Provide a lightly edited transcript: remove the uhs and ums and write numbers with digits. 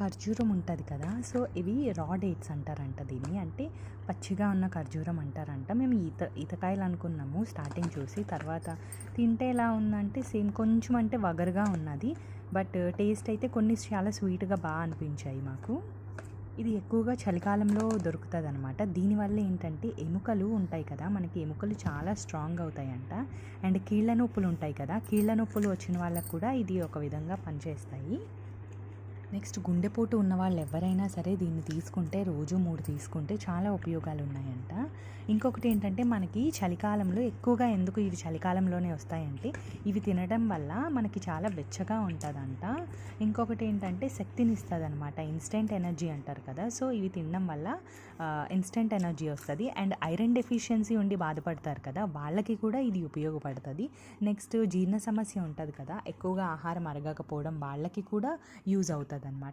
ఖర్జూరం ఉంటుంది కదా, సో ఇవి రా డేట్స్ అంటారంట దీన్ని. అంటే పచ్చిగా ఉన్న ఖర్జూరం అంటారంట. మేము ఈతకాయలు అనుకున్నాము స్టార్టింగ్ చూసి. తర్వాత తింటే ఎలా ఉందంటే సేమ్ కొంచెం అంటే వగరుగా ఉన్నది, బట్ టేస్ట్ అయితే కొన్ని చాలా స్వీట్గా బాగా అనిపించాయి మాకు. ఇది ఎక్కువగా చలికాలంలో దొరుకుతుంది అనమాట. దీనివల్ల ఏంటంటే ఎముకలు ఉంటాయి కదా, మనకి ఎముకలు చాలా స్ట్రాంగ్ అవుతాయంట. అండ్ కీళ్ళ నొప్పులు ఉంటాయి కదా, కీళ్ళ నొప్పులు వచ్చిన వాళ్ళకు కూడా ఇది ఒక విధంగా పనిచేస్తాయి. నెక్స్ట్ గుండెపోటు ఉన్న వాళ్ళు ఎవరైనా సరే దీన్ని తీసుకుంటే రోజు 3 తీసుకుంటే చాలా ఉపయోగాలు ఉన్నాయంట. ఇంకొకటి ఏంటంటే మనకి చలికాలంలో ఎక్కువగా ఎందుకు ఇవి చలికాలంలోనే వస్తాయంటే ఇవి తినడం వల్ల మనకి చాలా వెచ్చగా ఉంటుందంట. ఇంకొకటి ఏంటంటే శక్తిని ఇస్తుంది అనమాట, ఇన్స్టెంట్ ఎనర్జీ అంటారు కదా, సో ఇవి తినడం వల్ల ఇన్స్టెంట్ ఎనర్జీ వస్తుంది. అండ్ ఐరన్ డెఫిషియన్సీ ఉండి బాధపడతారు కదా, వాళ్ళకి కూడా ఇది ఉపయోగపడుతుంది. నెక్స్ట్ జీర్ణ సమస్య ఉంటుంది కదా, ఎక్కువగా ఆహారం అరగకపోవడం వాళ్ళకి కూడా యూజ్ అవుతుంది అనమాట.